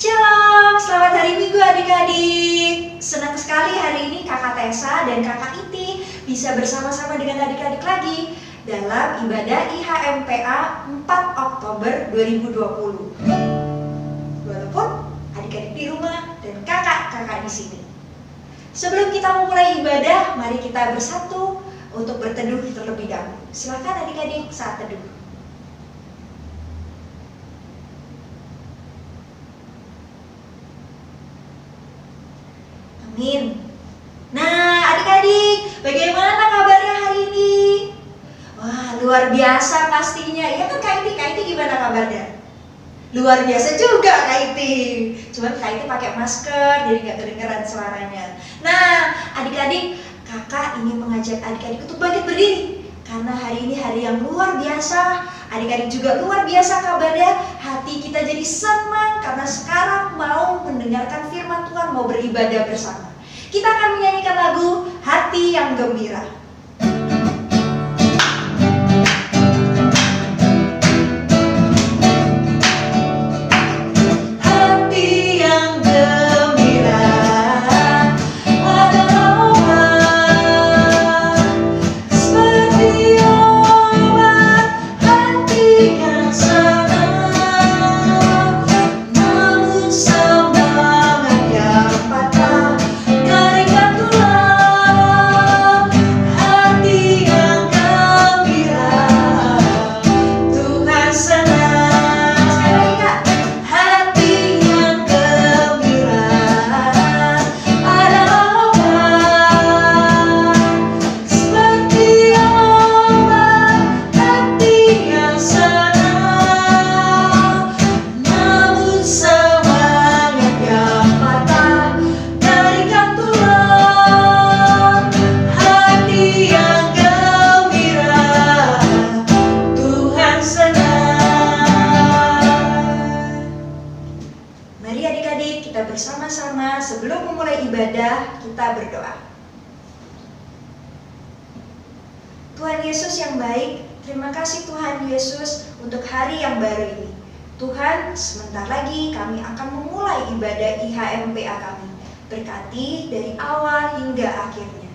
Shalom, selamat hari Minggu adik-adik. Senang sekali hari ini kakak Tessa dan kakak Iti bisa bersama-sama dengan adik-adik lagi dalam ibadah IHMPA 4 Oktober 2020. Walaupun adik-adik di rumah dan kakak-kakak di sini. Sebelum kita memulai ibadah, mari kita bersatu untuk berteduh terlebih dahulu. Silakan adik-adik saat teduh. Amin. Nah, adik-adik, bagaimana kabarnya hari ini? Wah, luar biasa pastinya. Iya kan Kak Iti gimana kabarnya? Luar biasa juga Kak Iti. Cuman Kak Iti pakai masker, jadi nggak kedengeran suaranya. Nah, adik-adik, kakak ingin mengajak adik-adik untuk bangkit berdiri. Karena hari ini hari yang luar biasa. Adik-adik juga luar biasa kabarnya. Hati kita jadi senang karena sekarang mau mendengarkan firman Tuhan, mau beribadah bersama. Kita akan menyanyikan lagu Hati yang Gembira. Bersama-sama sebelum memulai ibadah kita berdoa. Tuhan Yesus yang baik, terima kasih Tuhan Yesus untuk hari yang baru ini. Tuhan, sebentar lagi kami akan memulai ibadah IHMPA kami. Berkati dari awal hingga akhirnya.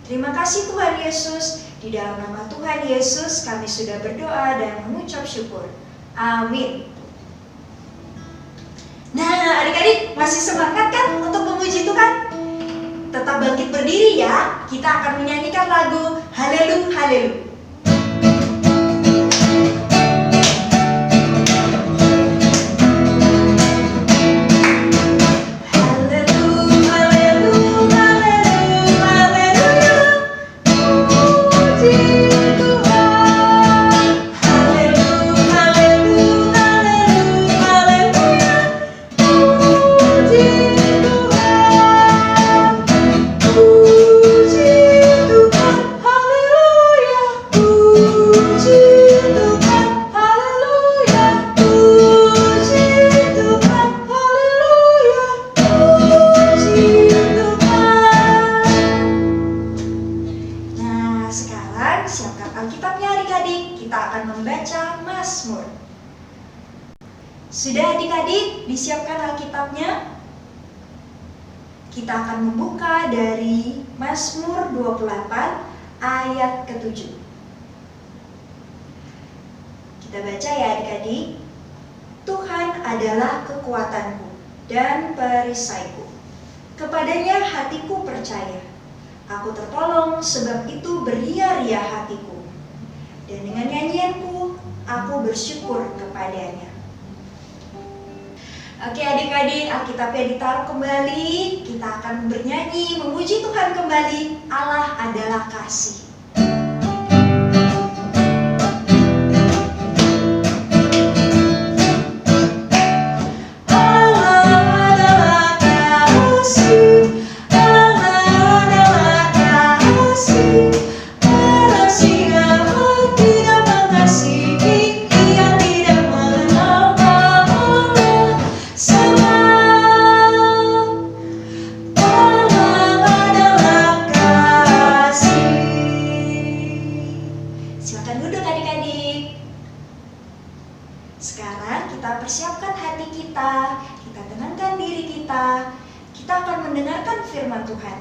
Terima kasih Tuhan Yesus, di dalam nama Tuhan Yesus kami sudah berdoa dan mengucap syukur. Amin. Nah, adik-adik masih semangat kan untuk memuji Tuhan? Tetap bangkit berdiri ya. Kita akan menyanyikan lagu Haleluya, Haleluya. Sudah adik-adik disiapkan Alkitabnya? Kita akan membuka dari Mazmur 28 ayat ke-7. Kita baca ya adik-adik. Tuhan adalah kekuatanku dan perisaiku. Kepadanya hatiku percaya. Aku tertolong sebab itu beria-ria hatiku. Dan dengan nyanyianku aku bersyukur kepadanya. Oke adik-adik, Alkitabnya ditaruh kembali. Kita akan bernyanyi, memuji Tuhan kembali. Allah adalah kasih. Allah adalah kasih. kita akan mendengarkan firman Tuhan.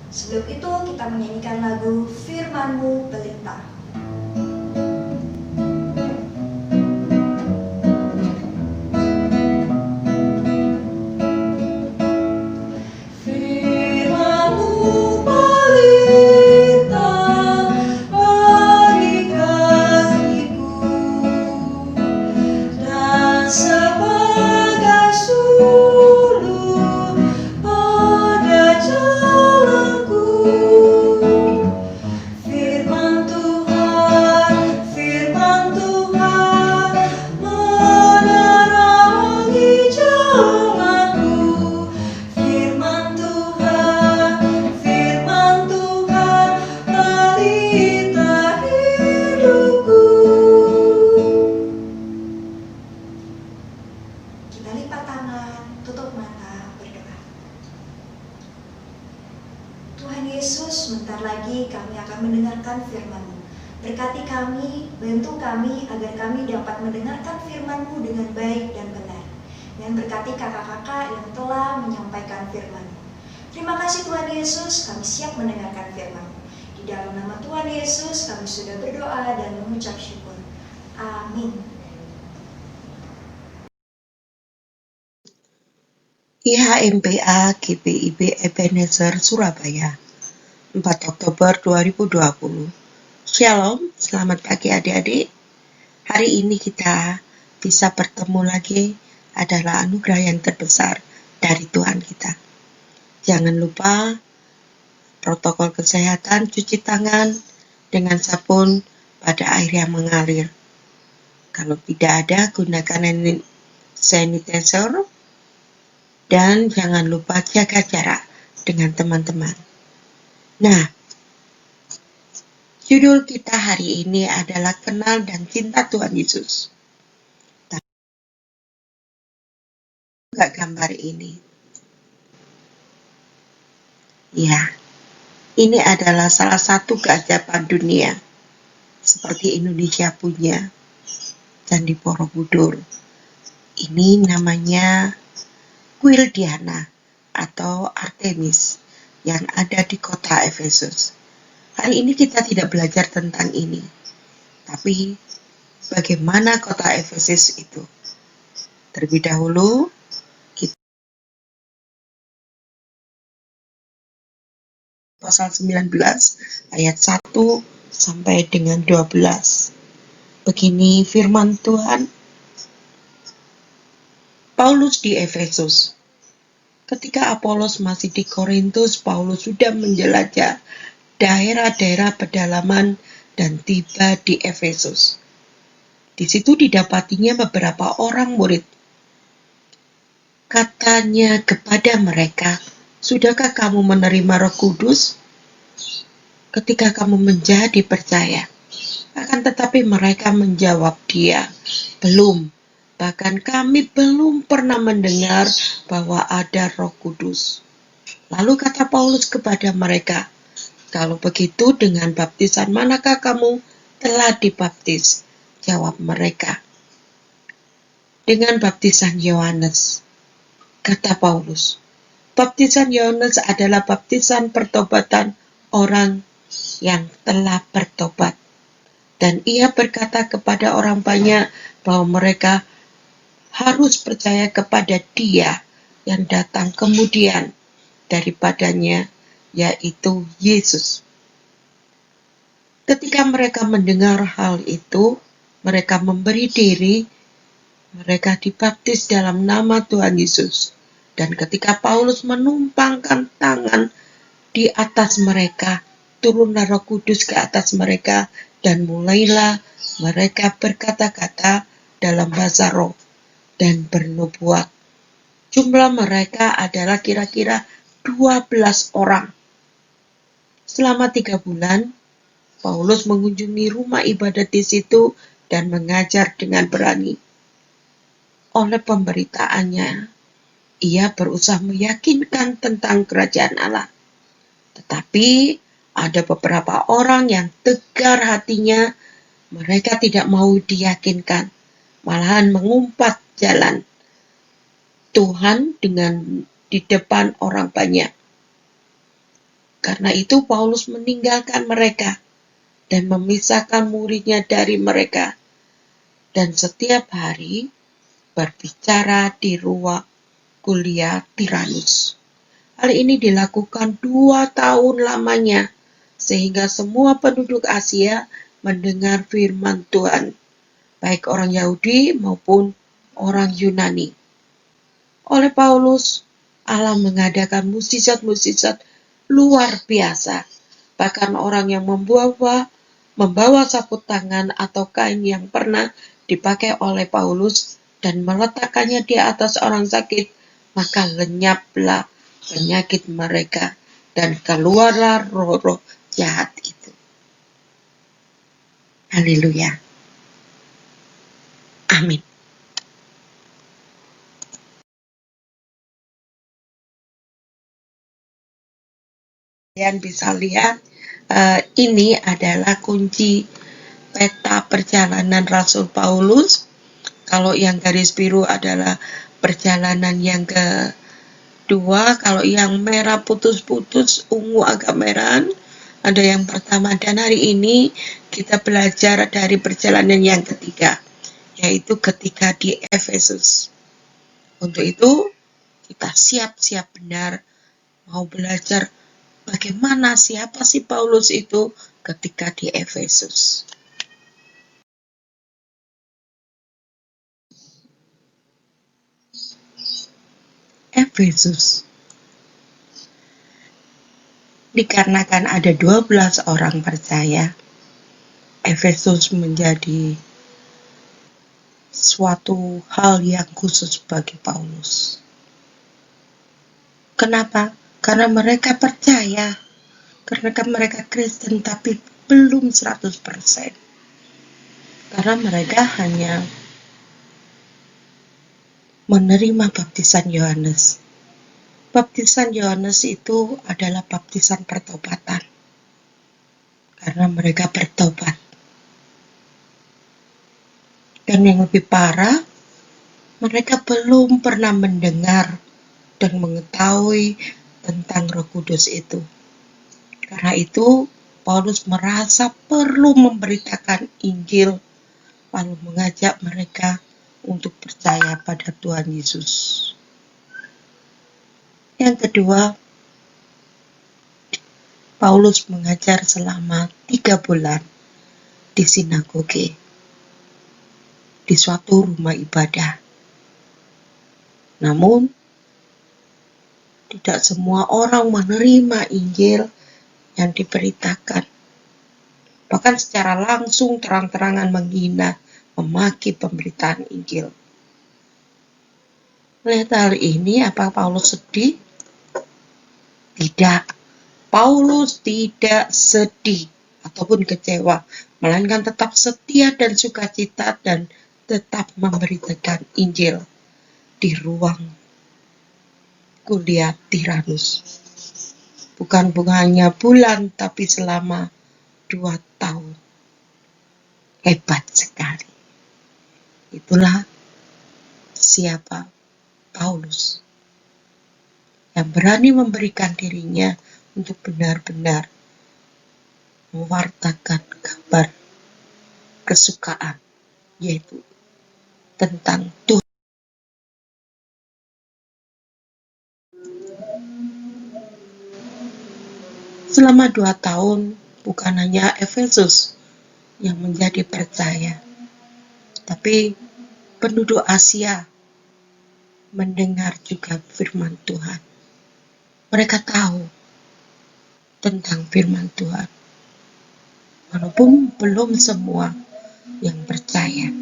Sebelum itu kita menyanyikan lagu Firman-Mu Pelita. Berkati kami, bantu kami agar kami dapat mendengarkan firman-Mu dengan baik dan benar. Dan berkati kakak-kakak yang telah menyampaikan firman-Mu. Terima kasih Tuhan Yesus, kami siap mendengarkan firman-Mu. Di dalam nama Tuhan Yesus kami sudah berdoa dan mengucap syukur. Amin. IHMPA GPIB Ebenezer Surabaya 4 Oktober 2020. Shalom, selamat pagi adik-adik. Hari ini kita bisa bertemu lagi adalah anugerah yang terbesar dari Tuhan kita. Jangan lupa protokol kesehatan, cuci tangan dengan sabun pada air yang mengalir. Kalau tidak ada, gunakan hand sanitizer dan jangan lupa jaga jarak dengan teman-teman. Nah, judul kita hari ini adalah Kenal dan Cinta Tuhan Yesus. Buka gambar ini. Ya, ini adalah salah satu keajaiban dunia. Seperti Indonesia punya Candi Borobudur. Ini namanya kuil Diana atau Artemis yang ada di kota Efesus. Hari ini kita tidak belajar tentang ini, tapi bagaimana kota Efesus itu. Terlebih dahulu, kita pasal 19 ayat 1 sampai dengan 12. Begini firman Tuhan. Paulus di Efesus. Ketika Apolos masih di Korintus, Paulus sudah menjelajah daerah-daerah pedalaman dan tiba di Efesus. Di situ didapatinya beberapa orang murid. Katanya kepada mereka, "Sudahkah kamu menerima Roh Kudus ketika kamu menjadi percaya?" Akan tetapi mereka menjawab dia, "Belum. Bahkan kami belum pernah mendengar bahwa ada Roh Kudus." Lalu kata Paulus kepada mereka, "Kalau begitu, dengan baptisan manakah kamu telah dibaptis?" Jawab mereka, "Dengan baptisan Yohanes." Kata Paulus, "Baptisan Yohanes adalah baptisan pertobatan orang yang telah bertobat." Dan ia berkata kepada orang banyak bahwa mereka harus percaya kepada Dia yang datang kemudian daripadanya, yaitu Yesus. Ketika mereka mendengar hal itu, mereka memberi diri, mereka dibaptis dalam nama Tuhan Yesus. Dan ketika Paulus menumpangkan tangan di atas mereka, turunlah Roh Kudus ke atas mereka, dan mulailah mereka berkata-kata dalam bahasa roh dan bernubuat. Jumlah mereka adalah kira-kira 12 orang. Selama 3 bulan, Paulus mengunjungi rumah ibadat di situ dan mengajar dengan berani. Oleh pemberitaannya, ia berusaha meyakinkan tentang kerajaan Allah. Tetapi ada beberapa orang yang tegar hatinya, mereka tidak mau diyakinkan, malahan mengumpat jalan. Tuhan di depan orang banyak. Karena itu Paulus meninggalkan mereka dan memisahkan muridnya dari mereka. Dan setiap hari berbicara di ruang kuliah Tiranus. Hal ini dilakukan 2 tahun lamanya, sehingga semua penduduk Asia mendengar firman Tuhan, baik orang Yahudi maupun orang Yunani. Oleh Paulus, Allah mengadakan mukjizat-mukjizat luar biasa. Bahkan orang yang membawa sapu tangan atau kain yang pernah dipakai oleh Paulus dan meletakkannya di atas orang sakit, maka lenyaplah penyakit mereka dan keluarlah roh-roh jahat itu. Haleluya. Amin. Kalian bisa lihat ini adalah kunci peta perjalanan Rasul Paulus. Kalau yang garis biru adalah perjalanan yang kedua, kalau yang merah putus-putus, ungu agak merahan, ada yang pertama. Dan hari ini kita belajar dari perjalanan yang ketiga, yaitu ketika di Efesus. Untuk itu, kita siap-siap benar mau belajar bagaimana siapa sih Paulus itu ketika di Efesus. Efesus. Dikarenakan ada 12 orang percaya, Efesus menjadi suatu hal yang khusus bagi Paulus. Kenapa? Karena mereka percaya, karena mereka Kristen tapi belum 100%. Karena mereka hanya menerima baptisan Yohanes. Baptisan Yohanes itu adalah baptisan pertobatan. Karena mereka bertobat. Dan yang lebih parah, mereka belum pernah mendengar dan mengetahui tentang Roh Kudus itu. Karena itu, Paulus merasa perlu memberitakan Injil, lalu mengajak mereka untuk percaya pada Tuhan Yesus. Yang kedua, Paulus mengajar selama 3 bulan di sinagoge, di suatu rumah ibadah. Namun, tidak semua orang menerima Injil yang diberitakan. Bahkan secara langsung terang-terangan menghina, memaki pemberitaan Injil. Melihat hal ini, apa Paulus sedih? Tidak. Paulus tidak sedih ataupun kecewa, melainkan tetap setia dan sukacita dan tetap memberitakan Injil di ruang kuliah Tiranus. Bukan hanya bulan, tapi selama 2 tahun. Hebat sekali. Itulah siapa Paulus, yang berani memberikan dirinya untuk benar-benar mewartakan kabar kesukaan, yaitu tentang Tuhan. Selama 2 tahun, bukan hanya Efesus yang menjadi percaya, tapi penduduk Asia mendengar juga firman Tuhan. Mereka tahu tentang firman Tuhan, walaupun belum semua yang percaya.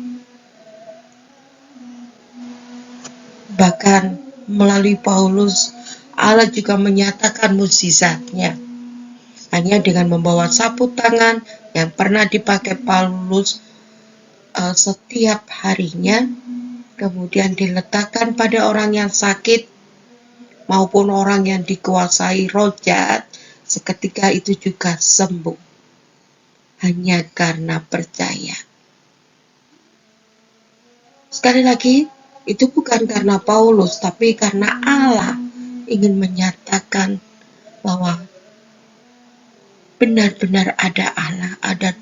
Bahkan melalui Paulus, Allah juga menyatakan mukjizatnya. Hanya dengan membawa sapu tangan yang pernah dipakai Paulus setiap harinya, kemudian diletakkan pada orang yang sakit maupun orang yang dikuasai roh jahat, seketika itu juga sembuh. Hanya karena percaya. Sekali lagi, itu bukan karena Paulus, tapi karena Allah ingin menyatakan bahwa benar-benar ada Allah, ada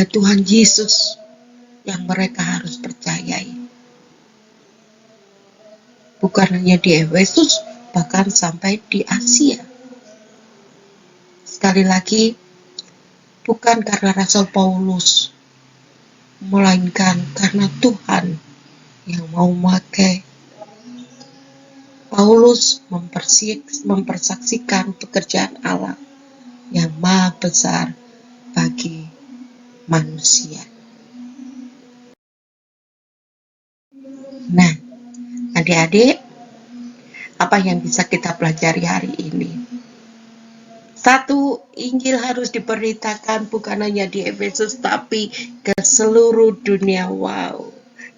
Tuhan Yesus yang mereka harus percayai. Bukan hanya di Efesus, bahkan sampai di Asia. Sekali lagi, bukan karena Rasul Paulus, melainkan karena Tuhan yang mau memakai Paulus mempersaksikan pekerjaan Allah yang maha besar bagi manusia. Nah, adik-adik, apa yang bisa kita pelajari hari ini? Satu, Injil harus diberitakan bukan hanya di Efesus, tapi ke seluruh dunia. Wow,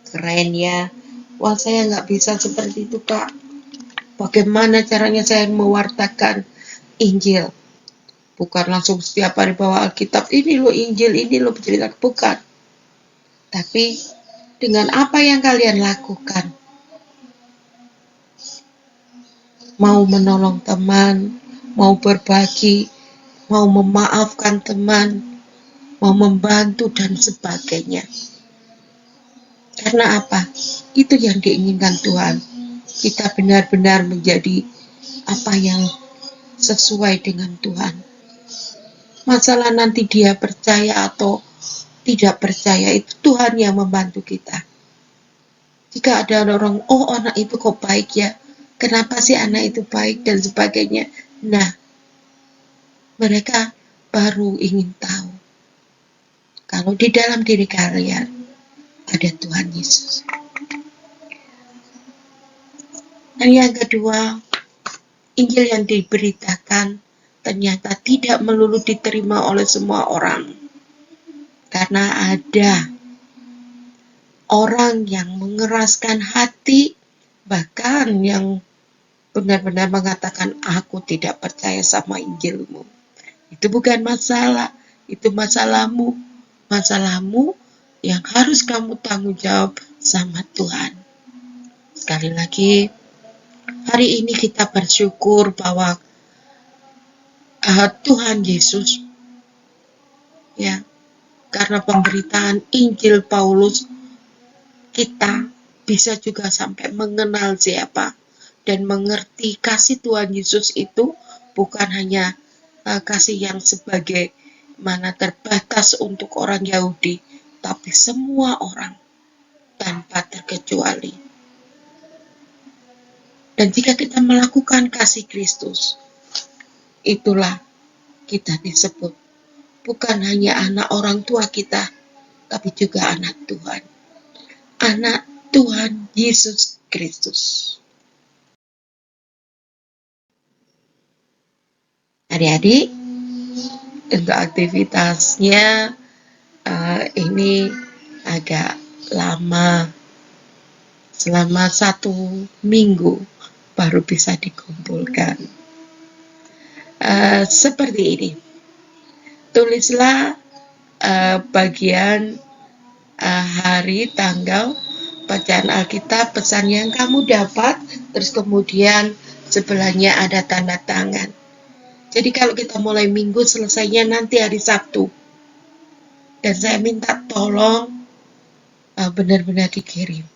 keren ya. Wah, saya nggak bisa seperti itu, Kak. Bagaimana caranya saya mewartakan Injil? Bukan langsung setiap hari bawa Alkitab, ini loh Injil, ini loh cerita, bukan. Tapi dengan apa yang kalian lakukan, mau menolong teman, mau berbagi, mau memaafkan teman, mau membantu dan sebagainya. Karena apa? Itu yang diinginkan Tuhan. Kita benar-benar menjadi apa yang sesuai dengan Tuhan. Masalah nanti dia percaya atau tidak percaya, itu Tuhan yang membantu kita. Jika ada orang, oh anak itu kok baik ya, kenapa sih anak itu baik dan sebagainya. Nah, mereka baru ingin tahu kalau di dalam diri kalian ada Tuhan Yesus. Dan yang kedua, Injil yang diberitakan ternyata tidak melulu diterima oleh semua orang. Karena ada orang yang mengeraskan hati, bahkan yang benar-benar mengatakan, aku tidak percaya sama Injilmu. Itu bukan masalah, itu masalahmu. Masalahmu yang harus kamu tanggung jawab sama Tuhan. Sekali lagi, hari ini kita bersyukur bahwa Tuhan Yesus, ya, karena pemberitaan Injil Paulus, kita bisa juga sampai mengenal siapa dan mengerti kasih Tuhan Yesus itu bukan hanya kasih yang sebagai mana terbatas untuk orang Yahudi, tapi semua orang tanpa terkecuali. Dan jika kita melakukan kasih Kristus, itulah kita disebut bukan hanya anak orang tua kita, tapi juga anak Tuhan. Anak Tuhan Yesus Kristus. Adik-adik, untuk aktivitasnya ini agak lama, selama 1 minggu baru bisa dikumpulkan. Seperti ini, tulislah bagian hari, tanggal, bacaan Alkitab, pesan yang kamu dapat, terus kemudian sebelahnya ada tanda tangan. Jadi kalau kita mulai minggu, selesainya nanti hari Sabtu. Dan saya minta tolong benar-benar dikirim.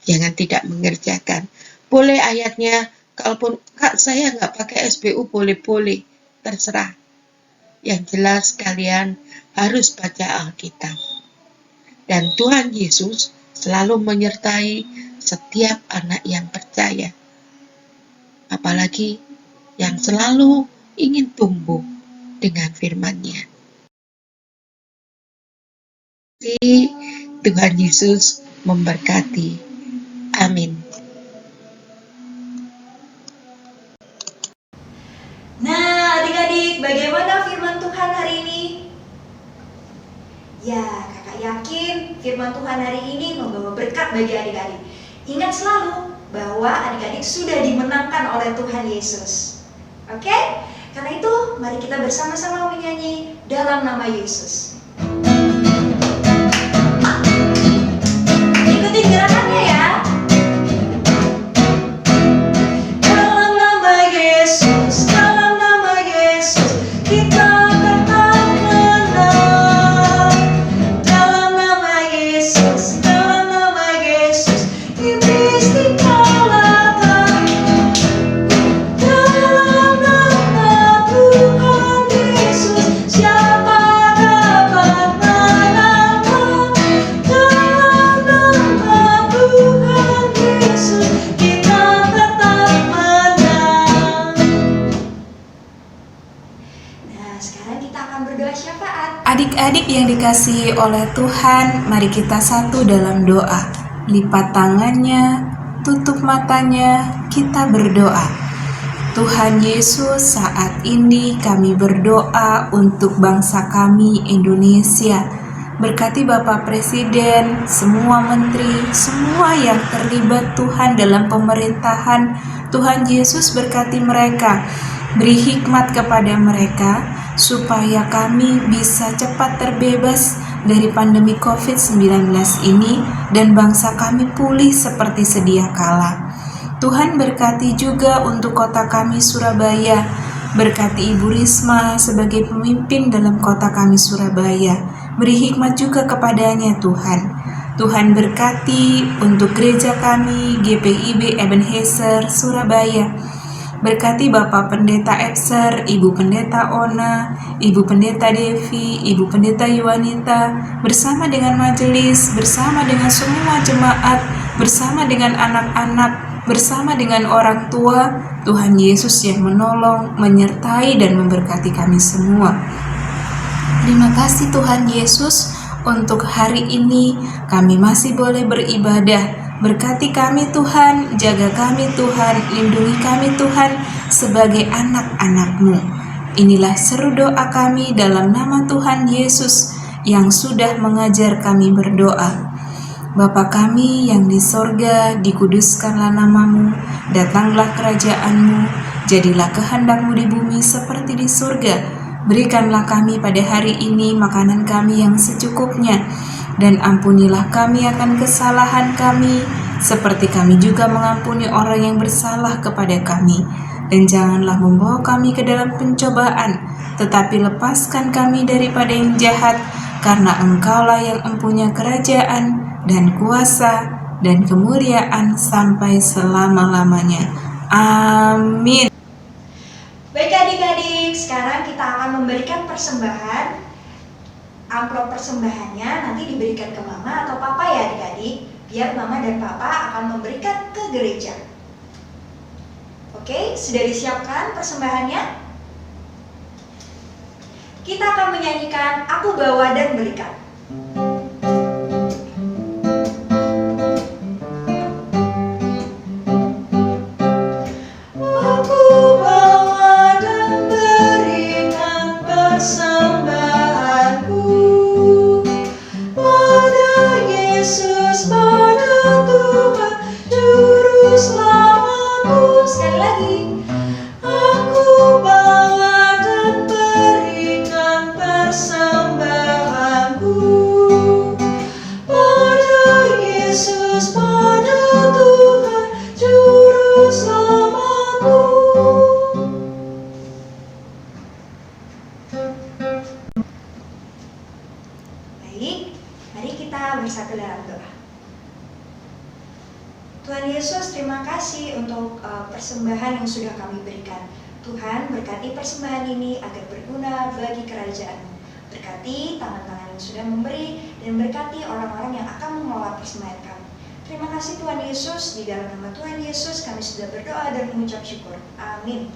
Jangan tidak mengerjakan. Boleh ayatnya, kalaupun Kak saya nggak pakai SBU, boleh-boleh, terserah. Yang jelas kalian harus baca Alkitab. Dan Tuhan Yesus selalu menyertai setiap anak yang percaya. Apalagi yang selalu ingin tumbuh dengan firman-Nya. Tuhan Yesus memberkati. Amin. Nah, adik-adik, bagaimana firman Tuhan hari ini? Ya, kakak yakin firman Tuhan hari ini membawa berkat bagi adik-adik. Ingat selalu bahwa adik-adik sudah dimenangkan oleh Tuhan Yesus. Oke? Karena itu, mari kita bersama-sama menyanyi dalam nama Yesus. yang dikasihi oleh Tuhan, mari kita satu dalam doa. Lipat tangannya, tutup matanya, kita berdoa. Tuhan Yesus, saat ini kami berdoa untuk bangsa kami Indonesia. Berkati Bapak Presiden, semua menteri, semua yang terlibat Tuhan dalam pemerintahan. Tuhan Yesus berkati mereka, beri hikmat kepada mereka, supaya kami bisa cepat terbebas dari pandemi COVID-19 ini dan bangsa kami pulih seperti sedia kala. Tuhan berkati juga untuk kota kami Surabaya, berkati Ibu Risma sebagai pemimpin dalam kota kami Surabaya, beri hikmat juga kepadanya Tuhan. Tuhan berkati untuk gereja kami GPIB Ebenezer Surabaya. Berkati Bapak Pendeta Epser, Ibu Pendeta Ona, Ibu Pendeta Devi, Ibu Pendeta Yuanita, bersama dengan majelis, bersama dengan semua jemaat, bersama dengan anak-anak, bersama dengan orang tua. Tuhan Yesus yang menolong, menyertai dan memberkati kami semua. Terima kasih Tuhan Yesus, untuk hari ini kami masih boleh beribadah. Berkati kami Tuhan, jaga kami Tuhan, lindungi kami Tuhan sebagai anak-anak-Mu. Inilah seru doa kami dalam nama Tuhan Yesus yang sudah mengajar kami berdoa. Bapa kami yang di sorga, dikuduskanlah nama-Mu, datanglah kerajaan-Mu, jadilah kehendak-Mu di bumi seperti di surga. Berikanlah kami pada hari ini makanan kami yang secukupnya, dan ampunilah kami akan kesalahan kami, seperti kami juga mengampuni orang yang bersalah kepada kami. Dan janganlah membawa kami ke dalam pencobaan, tetapi lepaskan kami daripada yang jahat, karena Engkaulah yang mempunyai kerajaan, dan kuasa, dan kemuliaan sampai selama-lamanya. Amin. Baik adik-adik, sekarang kita akan memberikan persembahan. Amplop persembahannya nanti diberikan ke mama atau papa ya adik-adik, biar mama dan papa akan memberikan ke gereja. Oke, sudah disiapkan persembahannya? Kita akan menyanyikan Aku Bawa dan Berikan. Baik, mari kita bersatu dalam doa. Tuhan Yesus, terima kasih untuk persembahan yang sudah kami berikan. Tuhan, berkati persembahan ini agar berguna bagi kerajaan-Mu. Berkati tangan-tangan yang sudah memberi, dan berkati orang-orang yang akan mengelola persembahan kami. Terima kasih Tuhan Yesus, di dalam nama Tuhan Yesus kami sudah berdoa dan mengucap syukur. Amin.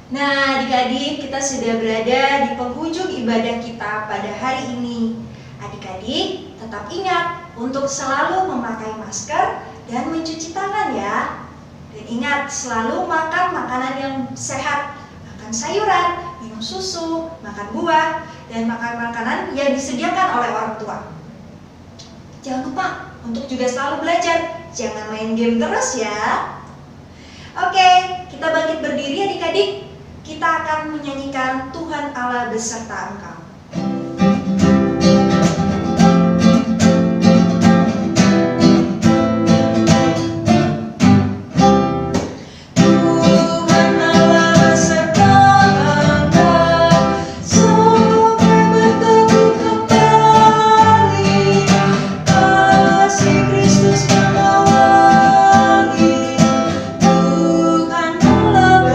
Nah adik-adik, kita sudah berada di penghujung ibadah kita pada hari ini. Adik-adik, tetap ingat untuk selalu memakai masker dan mencuci tangan ya. Dan ingat, selalu makan makanan yang sehat. Makan sayuran, minum susu, makan buah, dan makan makanan yang disediakan oleh orang tua. Jangan lupa untuk juga selalu belajar. Jangan main game terus ya. Oke, kita bangkit berdiri adik-adik. Kita akan menyanyikan Tuhan Allah beserta Engkau.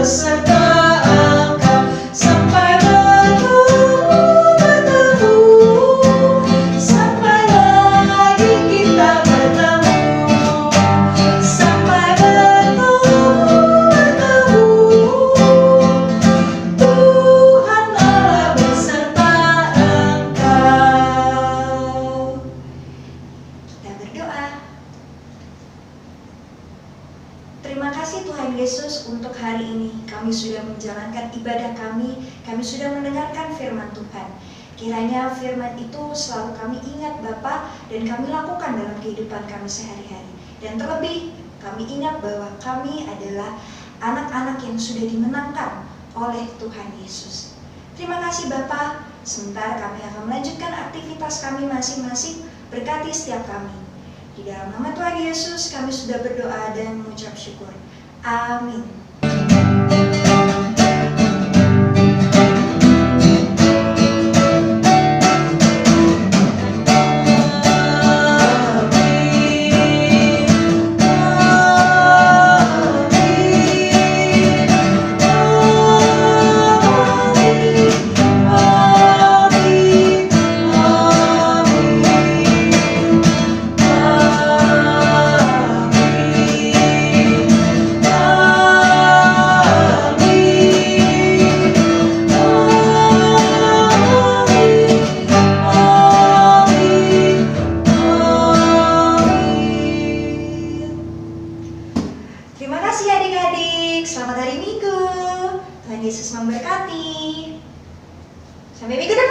Beserta Engkau sampai bertemu. Terima kasih Tuhan Yesus untuk hari ini. Kami sudah menjalankan ibadah kami sudah mendengarkan firman Tuhan. Kiranya firman itu selalu kami ingat Bapa dan kami lakukan dalam kehidupan kami sehari-hari. Dan terlebih kami ingat bahwa kami adalah anak-anak yang sudah dimenangkan oleh Tuhan Yesus. Terima kasih Bapa. Sebentar kami akan melanjutkan aktivitas kami masing-masing. Berkati setiap kami. Di dalam nama Tuhan Yesus kami sudah berdoa dan mengucap syukur. Amin. Terima kasih adik-adik. Selamat hari Minggu. Tuhan Yesus memberkati. Sampai minggu depan.